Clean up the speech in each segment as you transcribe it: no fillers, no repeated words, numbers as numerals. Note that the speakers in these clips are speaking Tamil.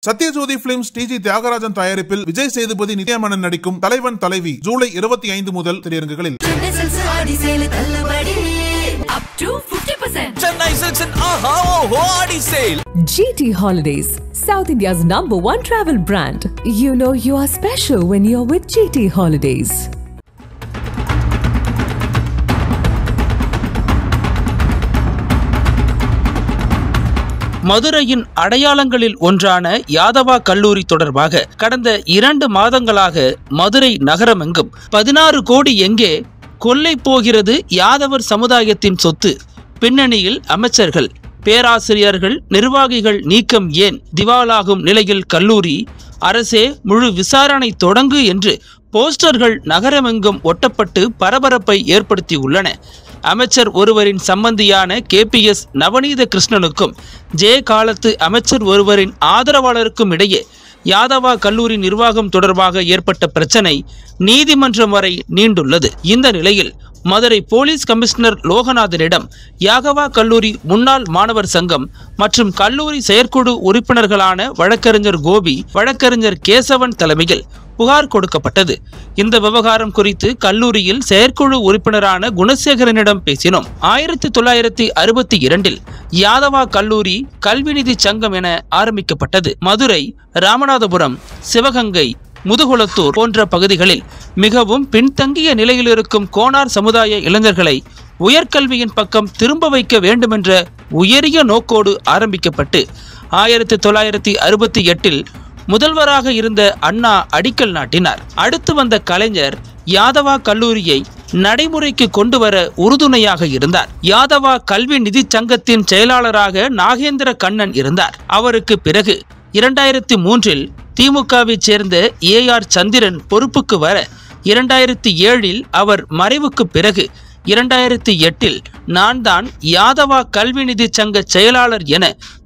சத்யஜோதி பிலிம்ஸ் டிஜி தியாகராஜன் தயாரிப்பில் விஜய் சேதுபதி நித்யாமேனன் நடிக்கும் தலைவன் தலைவி ஜூலை 25 முதல் திரையரங்குகளில். GT Holidays, South India's #1 travel brand. You know you are special when you're with GT Holidays. மதுரையின் அடையாளங்களில் ஒன்றான யாதவா கல்லூரி தொடர்பாக கடந்த 2 மாதங்களாக மதுரை நகரமெங்கும் 16 கோடி எங்கே கொள்ளை போகிறது, யாதவர் சமுதாயத்தின் சொத்து, பின்னணியில் அமைச்சர்கள், பேராசிரியர்கள், நிர்வாகிகள் நீக்கம் ஏன், திவாலாகும் நிலையில் கல்லூரி, அரசே முழு விசாரணை தொடங்கு என்று போஸ்டர்கள் நகரமெங்கும் ஒட்டப்பட்டு பரபரப்பை ஏற்படுத்தியுள்ளன. அமைச்சர் ஒருவரின் சம்பந்தியான KPS நவநீத கிருஷ்ணனுக்கும் காலத்து அமைச்சர் ஒருவரின் ஆதரவாளருக்கும் இடையே யாதவா கல்லூரி நிர்வாகம் தொடர்பாக ஏற்பட்ட பிரச்சனை நீதிமன்றம் வரை நீண்டுள்ளது. இந்த நிலையில் மதுரை போலீஸ் கமிஷனர் லோகநாதனிடம் யாதவா கல்லூரி முன்னாள் மாணவர் சங்கம் மற்றும் கல்லூரி செயற்குழு உறுப்பினர்களான வழக்கறிஞர் கோபி, வழக்கறிஞர் கேசவன் தலைமையில் புகார் கொடுக்கப்பட்டது. இந்த விவகாரம் குறித்து கல்லூரியில் செயற்குழு உறுப்பினரான குணசேகரனிடம் பேசினோம். 1962 யாதவா கல்லூரி கல்விநிதி சங்கம் என ஆரம்பிக்கப்பட்டது. மதுரை, ராமநாதபுரம், சிவகங்கை, முதுகுளத்தூர் போன்ற பகுதிகளில் மிகவும் பின்தங்கிய நிலையில் இருக்கும் கோனார் சமுதாய இளைஞர்களை உயர்கல்வியின் பக்கம் திரும்ப வைக்க வேண்டுமென்ற உயரிய நோக்கோடு ஆரம்பிக்கப்பட்டு 1968 முதல்வராக இருந்த அண்ணா அடிக்கல் நாட்டினார். அடுத்து வந்த கலைஞர் யாதவா கல்லூரியை நடைமுறைக்கு கொண்டு வர உறுதுணையாக இருந்தார். யாதவா கல்வி நிதி சங்கத்தின் செயலாளராக நாகேந்திர கண்ணன் இருந்தார். அவருக்கு பிறகு 2003 திமுகவை சேர்ந்த AR சந்திரன் பொறுப்புக்கு வர 2007 அவர் மறைவுக்கு பிறகு 2008 நான் தான் யாதவா கல்வி நிதி சங்க செயலாளர் என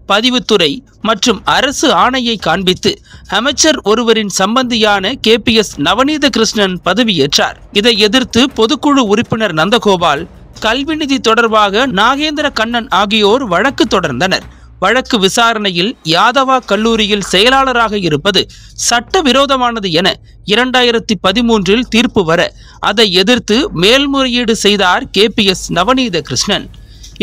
பதிவுத்துறை மற்றும் அரசு ஆணையை காண்பித்து அமைச்சர் ஒருவரின் சம்பந்தியான KPS நவநீத கிருஷ்ணன் பதவியேற்றார். இதை எதிர்த்து பொதுக்குழு உறுப்பினர் நந்தகோபால், கல்விநிதி தொடர்பாக நாகேந்திர கண்ணன் ஆகியோர் வழக்கு தொடர்ந்தனர். வழக்கு விசாரணையில் யாதவா கல்லூரியில் செயலாளராக இருப்பது சட்டவிரோதமானது என 2013 தீர்ப்பு வர அதை எதிர்த்து மேல்முறையீடு செய்தார் KPS நவநீத கிருஷ்ணன்.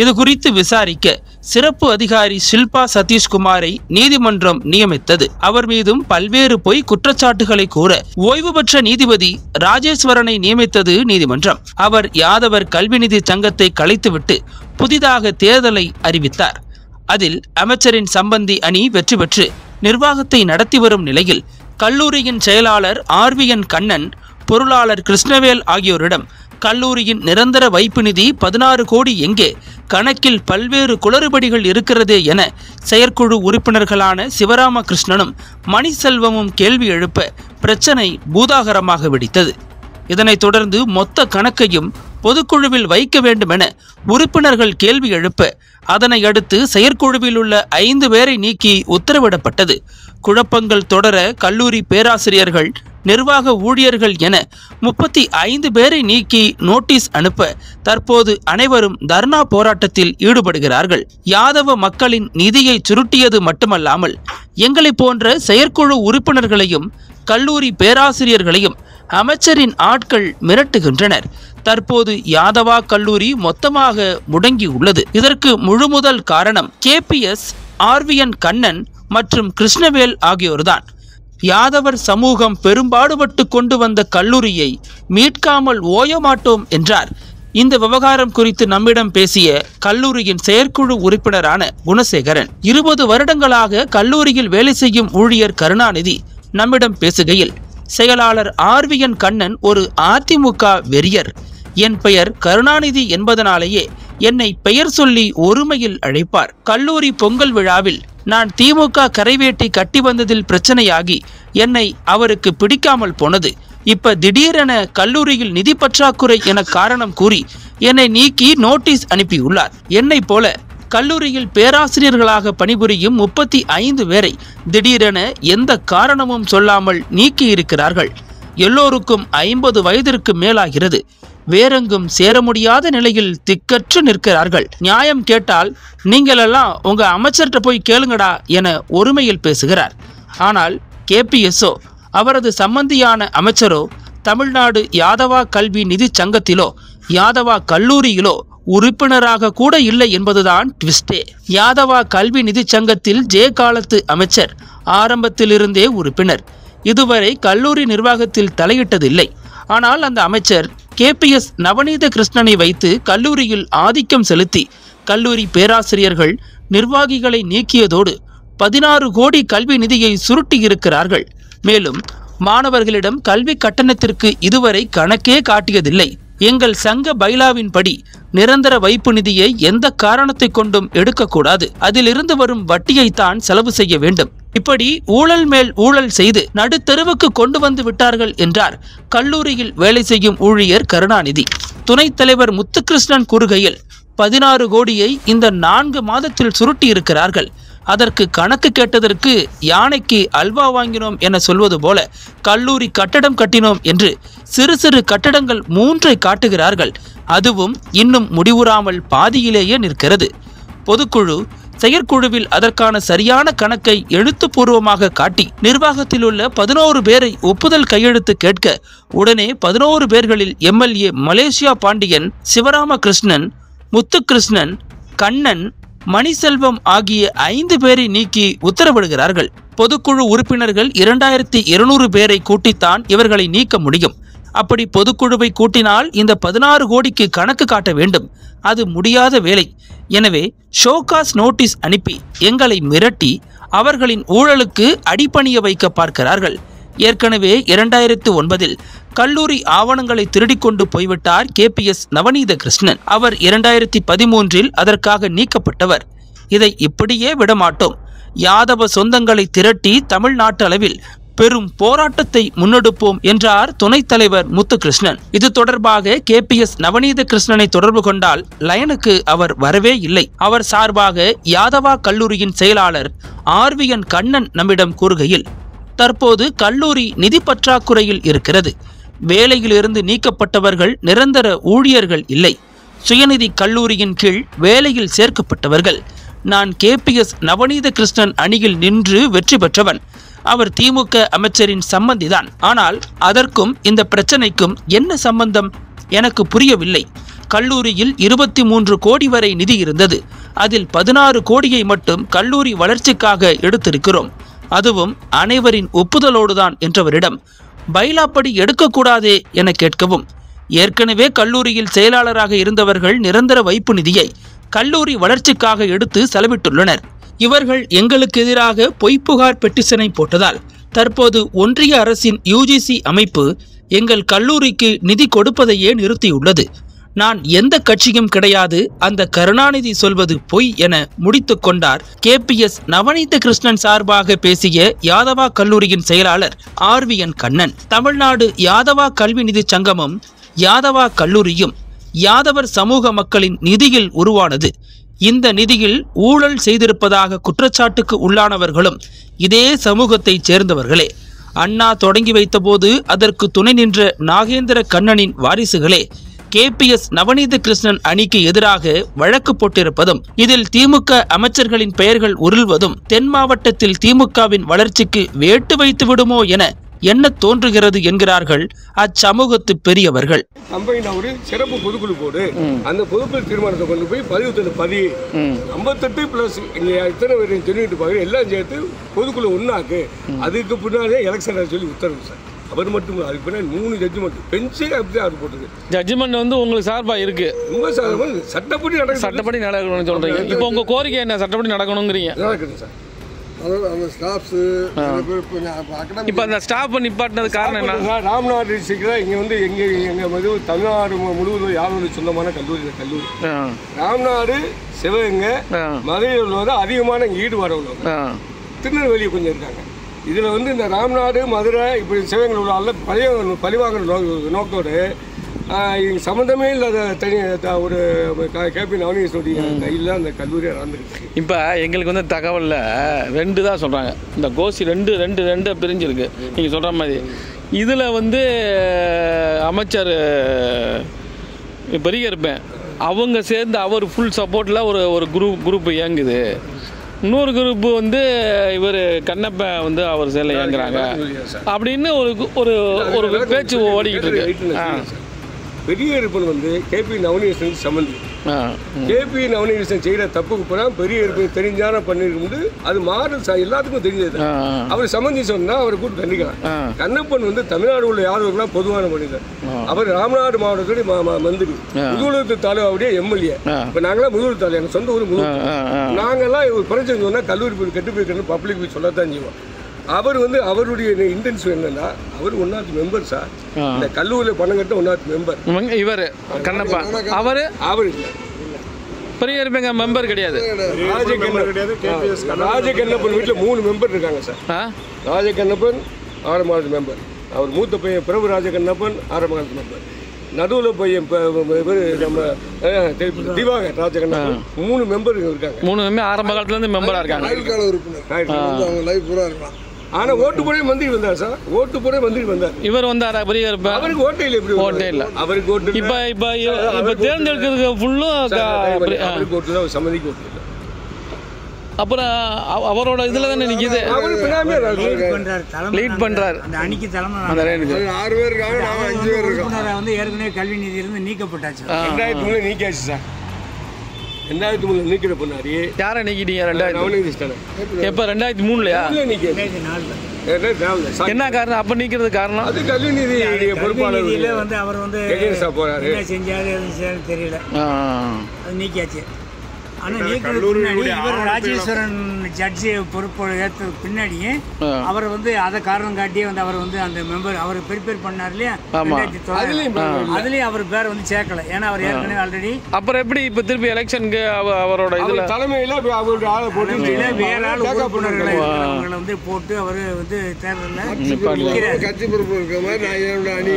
இது குறித்து விசாரிக்க சிறப்பு அதிகாரி ஷில்பா சதீஷ்குமாரை நீதிமன்றம் நியமித்தது. அவர் மீதும் பல்வேறு பொய் குற்றச்சாட்டுகளை கூற ஓய்வு பெற்ற நீதிபதி ராஜேஸ்வரனை நியமித்தது நீதிமன்றம். அவர் யாதவர் கல்விநிதி சங்கத்தை கலைத்துவிட்டு புதிதாக தேர்தலை அறிவித்தார். அதில் அமைச்சரின் சம்பந்தி அணி வெற்றி பெற்று நிர்வாகத்தை நடத்தி வரும் நிலையில் கல்லூரியின் செயலாளர் RVN கண்ணன், பொருளாளர் கிருஷ்ணவேல் ஆகியோரிடம் கல்லூரியின் நிரந்தர வைப்பு நிதி 16 கோடி எங்கே, கணக்கில் பல்வேறு குளறுபடிகள் இருக்கிறதே என செயற்குழு உறுப்பினர்களான சிவராமகிருஷ்ணனும் மணிசெல்வமும் கேள்வி எழுப்ப பிரச்சனை பூதாகரமாக வெடித்தது. இதனைத் தொடர்ந்து மொத்த கணக்கையும் பொதுக்குழுவில் வைக்க வேண்டும் என உறுப்பினர்கள் கேள்வி எழுப்ப அதனை அடுத்து செயற்குழுவில் உள்ள 5 பேரை நீக்கி உத்தரவிடப்பட்டது. குழப்பங்கள் தொடர கல்லூரி பேராசிரியர்கள், நிர்வாக ஊழியர்கள் என 35 பேரை நீக்கி நோட்டீஸ் அனுப்ப தற்போது அனைவரும் தர்ணா போராட்டத்தில் ஈடுபடுகிறார்கள். யாதவ மக்களின் நிதியை சுருட்டியது மட்டுமல்லாமல் எங்களை போன்ற செயற்குழு உறுப்பினர்களையும் கல்லூரி பேராசிரியர்களையும் அமைச்சரின் ஆட்கள் மிரட்டுகின்றனர். தற்போது யாதவா கல்லூரி மொத்தமாக முடங்கி உள்ளது. இதற்கு முழுமுதல் காரணம் KPS, RVN கண்ணன் மற்றும் கிருஷ்ணவேல் ஆகியோர்தான். யாதவர் சமூகம் பெரும்பாடுபட்டு கொண்டு வந்த கல்லூரியை மீட்காமல் ஓயமாட்டோம் என்றார். இந்த விவகாரம் குறித்து நம்மிடம் பேசிய கல்லூரியின் செயற்குழு உறுப்பினரான குணசேகரன், 20 வருடங்களாக கல்லூரியில் வேலை செய்யும் ஊழியர் கருணாநிதி நம்மிடம் பேசுகையில், செயலாளர் RVN கண்ணன் ஒரு அதிமுக வெறியர். என் பெயர் கருணாநிதி என்பதனாலேயே என்னை பெயர் சொல்லி ஒருமையில் அழைப்பார். கல்லூரி பொங்கல் விழாவில் நான் திமுக கரைவேட்டி கட்டி வந்ததில் பிரச்சனையாகி என்னை அவருக்கு பிடிக்காமல் போனது. இப்ப திடீரென கல்லூரியில் நிதி பற்றாக்குறை என காரணம் கூறி என்னை நீக்கி நோட்டீஸ் அனுப்பியுள்ளார். என்னை போல கல்லூரியில் பேராசிரியர்களாக பணிபுரியும் 35 பேரை திடீரென எந்த காரணமும் சொல்லாமல் நீக்கி இருக்கிறார்கள். எல்லோருக்கும் 50 வயதிற்கு மேலாகிறது. வேறெங்கும் சேர முடியாத நிலையில் திக்கற்று நிற்கிறார்கள். நியாயம் கேட்டால் நீங்களெல்லாம் உங்க அமைச்சர்கிட்ட போய் கேளுங்கடா என ஒருமையில் பேசுகிறார். ஆனால் கேபிஎஸ்ஓ அவரது சம்பந்தியான அமைச்சரோ தமிழ்நாடு யாதவா கல்வி நிதி சங்கத்திலோ யாதவா கல்லூரியிலோ உறுப்பினராக கூட இல்லை என்பதுதான் ட்விஸ்டே. யாதவா கல்வி நிதி சங்கத்தில் ஜே காலத்து அமைச்சர் ஆரம்பத்திலிருந்தே உறுப்பினர். இதுவரை கல்லூரி நிர்வாகத்தில் தலையிட்டதில்லை. ஆனால் அந்த அமைச்சர் கேபிஎஸ் நவநீத கிருஷ்ணனை வைத்து கல்லூரியில் ஆதிக்கம் செலுத்தி கல்லூரி பேராசிரியர்கள் நிர்வாகிகளை நீக்கியதோடு 16 கோடி கல்வி நிதியை சுருட்டியிருக்கிறார்கள். மேலும் மாணவர்களிடம் கல்வி கட்டணத்திற்கு இதுவரை கணக்கே காட்டியதில்லை. எங்கள் சங்க பைலாவின்படி நிரந்தர வைப்பு நிதியை எந்த காரணத்தை கொண்டும் எடுக்கக்கூடாது. அதிலிருந்து வரும் வட்டியைத்தான் செலவு செய்ய வேண்டும். இப்படி ஊழல் மேல் ஊழல் செய்து நடுத்தெருவுக்கு கொண்டு வந்து விட்டார்கள் என்றார் கல்லூரியில் வேலை செய்யும் ஊழியர் கருணாநிதி. துணைத் தலைவர் முத்துகிருஷ்ணன் கூறுகையில் 16 கோடியை இந்த 4 மாதத்தில் சுருட்டி இருக்கிறார்கள். அதற்கு கணக்கு கேட்டதற்கு யானைக்கு அல்வா வாங்கினோம் என சொல்வது போல கல்லூரி கட்டடம் கட்டினோம் என்று சிறு சிறு கட்டடங்கள் 3ஐ காட்டுகிறார்கள். அதுவும் இன்னும் முடிவுறாமல் பாதியிலேயே நிற்கிறது. பொதுக்குழு செயற்குழுவில் அதற்கான சரியான கணக்கை எழுத்துப்பூர்வமாக காட்டி நிர்வாகத்தில் உள்ள 11 பேரை ஒப்புதல் கையெழுத்து கேட்க உடனே 11 பேர்களில் எம்எல்ஏ மலேசியா பாண்டியன், சிவராமகிருஷ்ணன், முத்துகிருஷ்ணன், கண்ணன், மணிசெல்வம் ஆகிய 5 பேரை நீக்கி உத்தரவிடுகிறார்கள். பொதுக்குழு உறுப்பினர்கள் 2200 பேரை கூட்டித்தான் இவர்களை நீக்க முடியும். அப்படி பொதுக்குழுவை கூட்டினால் இந்த 16 கோடிக்கு கணக்கு காட்ட வேண்டும். அது முடியாத வேலை. எனவே ஷோகாஸ் நோட்டீஸ் அனுப்பி எங்களை மிரட்டி அவர்களின் ஊழலுக்கு அடிபணிய வைக்க பார்க்கிறார்கள். ஏற்கனவே 2009 கல்லூரி ஆவணங்களை திருடிக்கொண்டு போய்விட்டார் கேபிஎஸ் நவநீத கிருஷ்ணன். அவர் 2013 அதற்காக நீக்கப்பட்டவர். இதை இப்படியே விடமாட்டோம். யாதவ சொந்தங்களை திரட்டி தமிழ்நாட்டு அளவில் பெரும் போராட்டத்தை முன்னெடுப்போம் என்றார் துணைத் தலைவர் முத்துகிருஷ்ணன். இது தொடர்பாக கேபிஎஸ் நவநீத கிருஷ்ணனை தொடர்பு கொண்டால் லைனுக்கு அவர் வரவே இல்லை. அவர் சார்பாக யாதவா கல்லூரியின் செயலாளர் RVN கண்ணன் நம்மிடம் கூறுகையில், தற்போது கல்லூரி நிதி பற்றாக்குறையில் இருக்கிறது. வேலையிலிருந்து நீக்கப்பட்டவர்கள் நிரந்தர ஊழியர்கள் இல்லை. சுயநிதி கல்லூரியின் கீழ் வேலையில் சேர்க்கப்பட்டவர்கள். நான் கேபிஎஸ் நவநீத கிருஷ்ணன் அணியில் நின்று வெற்றி பெற்றவன். அவர் திமுக அமைச்சரின் சம்பந்திதான். ஆனால் அதற்கும் இந்த பிரச்சனைக்கும் என்ன சம்பந்தம் எனக்கு புரியவில்லை. கல்லூரியில் 23 கோடி வரை நிதி இருந்தது. அதில் 16 கோடியை மட்டும் கல்லூரி வளர்ச்சிக்காக எடுத்திருக்கிறோம். அதுவும் அனைவரின் ஒப்புதலோடுதான் என்றவரிடம் பைலாப்படி எடுக்கக்கூடாதே என கேட்கவும், ஏற்கனவே கல்லூரியில் செயலாளராக இருந்தவர்கள் நிரந்தர வைப்பு நிதியை கல்லூரி வளர்ச்சிக்காக எடுத்து செலவிட்டுள்ளனர். இவர்கள் எங்களுக்கு எதிராக பொய்ப்புகார் பெட்டிஷனை போட்டதால் தற்போது ஒன்றிய அரசின் UGC அமைப்பு எங்கள் கல்லூரிக்கு நிதி கொடுப்பதையே நிறுத்தியுள்ளது. நான் எந்த கட்சியும் கிடையாது, அந்த கருணாநிதி சொல்வது பொய் என முடித்து கொண்டார் கேபிஎஸ் நவநீத கிருஷ்ணன் சார்பாக பேசிய யாதவா கல்லூரியின் செயலாளர் RVN கண்ணன். தமிழ்நாடு யாதவா கல்வி நிதி சங்கமும் யாதவா கல்லூரியும் யாதவர் சமூக மக்களின் நிதியில் உருவானது. இந்த நிதியில் ஊழல் செய்திருப்பதாக குற்றச்சாட்டுக்கு உள்ளானவர்களும் இதே சமூகத்தைச் சேர்ந்தவர்களே. அண்ணா தொடங்கி வைத்தபோது அதற்கு துணை நின்ற நாகேந்திர கண்ணனின் வாரிசுகளே கேபிஎஸ் நவநீத கிருஷ்ணன் அணிக்கு எதிராக வழக்கு போட்டிருப்பதும் இதில் திமுக அமைச்சர்களின் பெயர்கள் உருள்வதும் தென் மாவட்டத்தில் திமுகவின் வளர்ச்சிக்கு வேட்டு வைத்து விடுமோ என என்ன தோன்றுகிறது என்கிறார்கள் அச்சமூகத்து பெரியவர்கள். கம்பெனி ஒரு சிறப்பு பொதுக்குழு போடு, அந்த பொதுக்குழு தீர்மானத்தை கொண்டு போய் 58 பிளஸ் எத்தனை பேர் தெரிவிட்டு பாருங்க, எல்லாம் சேர்த்து பொதுக்குழு ஒன்னாக்கு. அதுக்கு பின்னாலே எலெக்ஷன் சொல்லி உத்தரவு சார். அவர் மட்டும் அதுக்கு பின்னாடி 3 ஜட்ஜ்மெண்ட் பெஞ்சே அப்படி அது போட்டுருக்கு. ஜட்ஜ்மெண்ட் வந்து உங்களுக்கு சார்பா இருக்கு. உங்க சார்பா சட்டப்படி நடக்கணும்னு சொல்றீங்க. இப்போ உங்க கோரிக்கை என்ன? சட்டப்படி நடக்கணுங்கிறீங்க. நடக்குது சார். இப்போ அந்த ஸ்டாஃப் நிப்பாட்டினது காரணம் என்ன? ராம்நாத் டிஸ்ட்ரிக்ட்ல இங்க வந்து எங்க தமிழ்நாடு முழுவதும் யாரும் சொந்தமான கல்லூரி. ராம்நாடு, சிவகங்கை, மதுரையில் உள்ளவங்க அதிகமான ஈடுபாடு உள்ளவங்க. திருநெல்வேலி கொஞ்சம் இருக்காங்க. இதில் வந்து இந்த ராம்நாடு, மதுரை, இப்படி சிவகங்கை உள்ள பழிவாங்கிற நோக்கோடு சம்மந்தமே இல்லாத தனி ஒரு கேபி நவநீதனுடைய கையில் அந்த கல்லூரியை நடந்துருக்கு. இப்போ எங்களுக்கு வந்து தகவலில் 2 தான் சொல்கிறாங்க. இந்த கோசி 2 பிரிஞ்சிருக்கு நீங்கள் சொல்கிற மாதிரி. இதில் வந்து அமைச்சர் பெரிய இருப்பேன் அவங்க சேர்ந்து அவர் ஃபுல் சப்போர்ட்டில் ஒரு குரூப் இயங்குது. இன்னொரு குரூப் வந்து இவர் கண்ணப்பன் வந்து அவர் செயல இயங்குறாங்க அப்படின்னு ஒரு ஒரு பேச்சு ஓடிக்கிட்டு இருக்கு. பெரிய இருப்பன் வந்து கேபி நவநீதன் சம்பந்தி. கேபி நவநீதன் செய்யற தப்புக்கு போனால் பெரிய இருப்பன் தெரிஞ்சான பண்ணிருந்து அது மாறும் எல்லாத்துக்கும் தெரிஞ்சது. அவர் சம்பந்தி சொன்னா அவரை கூட்டு கண்டிக்கலாம். கண்ணப்பன் வந்து தமிழ்நாடு உள்ள யாதவர்களாம் பொதுவான மனிதர். அவர் ராமநாடு மாவட்டத்துடைய மந்திரி, முதுகுளத்து தாலுகாவுடைய எம்எல்ஏ. இப்ப நாங்களாம் முதுகுளத்து தாலுகா, எனக்கு சொந்த ஊர் முதுகுளத்து. நாங்கெல்லாம் பிரச்சனை சொன்னா கல்லூரி போய் கெட்டு போயிருக்கணும் பப்ளிக் போய் சொல்லத்தான் செய்வோம். அவர் வந்து அவருடைய இன்டென்ஷன் என்னன்னா அவர் 1th மெம்பர் சார். இந்த கல்லூரியில் பணம் கட்ட 1th மெம்பர் இவர் கண்ணப்பா. அவர் பெரிய இருப்பங்க மெம்பர் கிடையாது. ராஜகண்ணப்பன் வீட்டில் 3 மெம்பர் இருக்காங்க சார். ராஜகண்ணப்பன் 6th மெம்பர், அவர் மூத்த பையன் பிரபு ராஜகண்ணப்பன் 6th மெம்பர், நடுவில் பையன் நம்ம திவாகர் ராஜகண்ணப்பன் 3 மெம்பர் இருக்காங்க. 3 மெம்பர் ஆரம்ப காலத்துல இருந்து மெம்பரா இருக்காங்க. ஆனா ஓட்டு போட மந்திரி வந்தார் சார். ஓட்டு போட மந்திரி வந்தார். இவர் வந்தாரா பெரிய இருப்ப? அவருக்கு ஓட்டே இல்லை. எப்படி ஓட்டே இல்லை அவருக்கு? ஓட்டு இப்ப தேர்ந்தெடுக்கிறது ஃபுல்லும் அவருக்கு ஓட்டு தான், சம்மதிக்கு ஓட்டு இல்லை. அப்புறம் அவரோட இதுல தானே நிக்குது. லீட் பண்றாரு அந்த அணிக்கு தலைமை. 6 பேர் இருக்காங்க, நாம 5 பேர் இருக்கோம். வந்து ஏற்கனவே கல்வி நிதி இருந்து நீக்கப்பட்டாச்சு. 2003 நீக்காச்சு சார். 2003 நீக்கிற பண்ணாரு. யாரை நீக்கிட்டீங்க? 2000 எப்ப? 2003லயா? என்ன காரணம் அப்ப நீக்கிறது? காரணம் அது கல்வி நிதி பொறுப்பாளர் வந்து அவர் வந்து போறாரு. என்ன செஞ்சாரு தெரியல, அது நீக்கியாச்சு. ஆனால் நீக்கிறதுக்கு இவர் ராஜேஸ்வரன் ஜட்ஜி பொறுப்பு ஏற்றது பின்னாடியே அவர் வந்து அதை காரணம் காட்டியே வந்து அவர் வந்து அந்த மெம்பர் அவர் ப்ரிப்பேர் பண்ணார் இல்லையா 2009 அதுலேயும் அவர் பேர் வந்து சேர்க்கல. ஏன்னா அவர் ஏற்கனவே ஆல்ரெடி. அப்புறம் எப்படி இப்போ திருப்பி எலெக்ஷனுக்கு அவரோட இதில் தலைமையில் அவருக்கு ஆளை போட்டு வேற ஆள் உறுப்பினர்களை அவங்களை வந்து போட்டு அவர் வந்து தேர்தலில் கட்சி பொறுப்பு இருக்கிற மாதிரி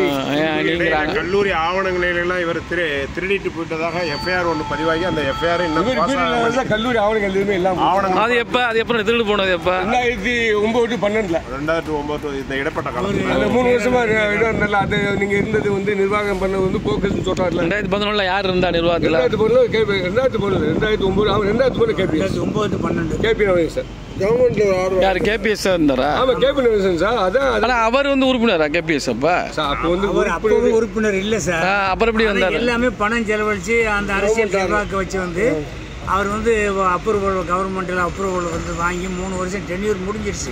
நான் கல்லூரி ஆவணங்களெல்லாம் இவர் திருடிட்டு போயிட்டதாக எஃப்ஐஆர் ஒன்று பதிவாகி அந்த எஃப்ஐஆர் இன்னும் கல்லூரி ஆவணங்கள் எதுவுமே இல்லாம அது எப்ப? அது எப்ப திருடு போனது? எப்ப? 2009 2009 இந்த இடப்பட்ட காலத்துல 3 வருஷமா நல்லா. அது நீங்க இருந்தது வந்து நிர்வாகம் பண்ணது வந்து போக்கஸ் சொல்றாருல. 2011 யார் இருந்தா நிர்வாகத்துல? 2009 கேபி நவீன் சார். கவர்மெண்ட் யார்? கேபிஎஸ் இருந்தாரா? ஆமா கேபி நவீன் சார். அதான் அவர் வந்து உறுப்பினரா கேபிஎஸ்? அப்ப அப்ப வந்து உறுப்பினர் இல்ல சார். அப்புறம் எப்படி வந்தாரு? எல்லாமே பணம் செலவழிச்சு அந்த அரசியல் செல்வாக்கு வச்சு வந்து அவர் வந்து அப்ரூவல் கவர்மெண்ட்டில் அப்ரூவல் வந்து வாங்கி 3 வருஷம் டென்யூர் முடிஞ்சிருச்சு.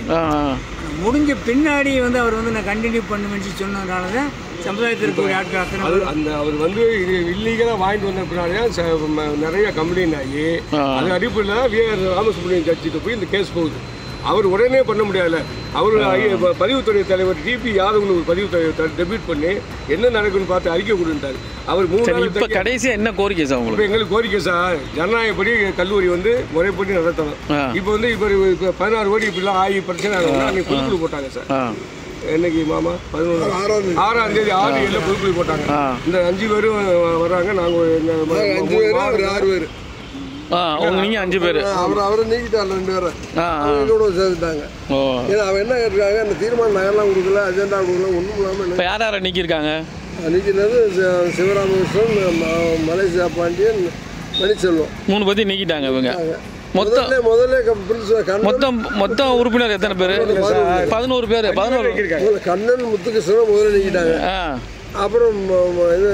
முடிஞ்ச பின்னாடி வந்து அவர் வந்து நான் கண்டினியூ பண்ணுவேன்னு சொன்னதுனால தான் சமுதாயத்திற்கு ஒரு ஆட்கள் அந்த அவர் வந்து இது இல்லீகலாக வாங்கிட்டு வந்த பின்னாடி நிறைய கம்ப்ளைண்ட் ஆகி அது அடிப்படையில் தான் விஆர் ராமசுப்ரமணியன் ஜட்ஜிட்டு போய் இந்த கேஸ் போகுது. அவர் உடனே பண்ண முடியல. அவர் பதிவுத்துறை தலைவர் டிபி யாதவ் ஒரு பதிவுத்துறை டெபியூட் பண்ணி என்ன நடக்குன்னு பார்த்து அறிக்கை கொடுத்தாரு. அவர் 3 நாள் கடைசியா என்ன கோரிக்கை சார் உங்களுக்கு? எங்களுக்கு கோரிக்கை சார், ஜனநாயகப்படி கல்லூரி வந்து முறைப்படி நடத்தணும். இப்போ வந்து இப்போ 16 கோடி இப்படிலாம் ஆகி பிரச்சனை ஆகணும்னா பொதுக்குழு போட்டாங்க சார். என்னைக்கு மாமா 6ஆம் தேதி 6/7 பொதுக்குழு போட்டாங்க. இந்த 5 பேரும் வர்றாங்க. நாங்கள் 5 பேர் 6 பேர் நீங்க 5 பேர். அவரை நீக்கிட்டாங்க 2 பேரை இதோட சேர்த்துட்டாங்க. ஏன்னா அவன் என்ன கேட்டிருக்காங்க, இந்த தீர்மானம் நகரெல்லாம் கொடுக்கல, அஜெண்டா கொடுக்கல, ஒன்றும் இல்லாமல். இப்போ யார் யாரை நீக்கியிருக்காங்க? நீக்கினது சிவராமகிருஷ்ணன், மலேசியா பாண்டியன், மணிச்செல்வம் 3 பத்தி நீக்கிட்டாங்க இவங்க. மொத்தம் உறுப்பினர் எத்தனை பேர்? 11 பேர். 11 கண்ணன் முத்துகிருஷ்ணன் முதல்ல நீக்கிட்டாங்க. அப்புறம் இது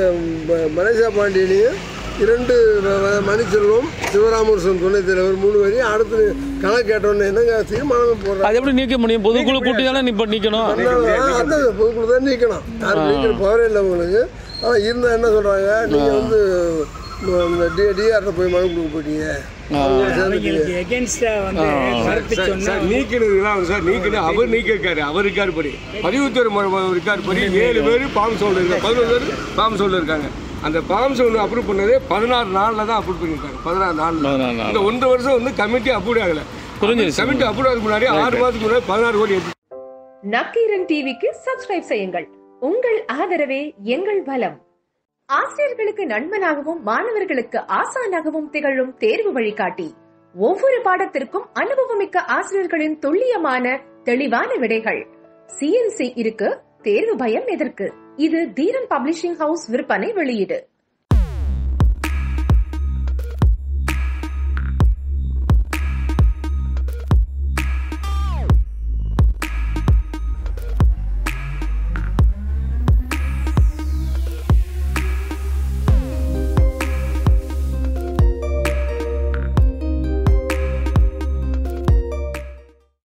மலேசியா பாண்டியனையும் 2 மணிச்செல்வம், சிவராமகிருஷ்ணன் துணைத் தலைவர் 3 பேரையும் அடுத்து கணக்கு கேட்டோன்னு என்னங்க தீர்மானம் போடுறாங்க. அது எப்படி நீக்க முடியும்? பொதுக்குழு கூட்டி தானே நீக்கணும். அதான் பொதுக்குழு தான் நீக்கணும். யாரும் நீக்கிற பவரே இல்லை உங்களுக்கு. ஆனால் இருந்தால் என்ன சொல்கிறாங்க, நீங்கள் வந்து டிஆர்ட்ட போய் மனு கொடுக்க போயிட்டீங்க. அவர் நீக்கிருக்காரு. அவர் இருக்காரு படி பதிவுத்துறை இருக்காரு படி 7 பேர் பாம் சோல்ல இருக்காங்க. 11 பேர் பாம் சோல்ல இருக்காங்க. அந்த பாம் சோல் அப்ரூவ் பண்ணதே 16 நாளில் தான் அப்ரூவ் பண்ணியிருக்காங்க. 16 நாள். இந்த 1 வருஷம் வந்து கமிட்டி அப்ரூவ் ஆகல. கமிட்டி அப்ரூவ் ஆகிறதுக்கு முன்னாடி 6 மாதத்துக்கு முன்னாடி 16 கோடி. நக்கீரன் டிவிக்கு சப்ஸ்கிரைப் செய்யுங்கள். உங்கள் ஆதரவே எங்கள் பலம். ஆசிரியர்களுக்கு நண்பனாகவும் மாணவர்களுக்கு ஆசானாகவும் திகழும் தேர்வு வழிகாட்டி. ஒவ்வொரு பாடத்திற்கும் அனுபவமிக்க ஆசிரியர்களின் துல்லியமான தெளிவான விடைகள். CNC இருக்கு, தேர்வு பயம் எதற்கு? இது தீரன் பப்ளிஷிங் ஹவுஸ் விற்பனை வெளியீடு.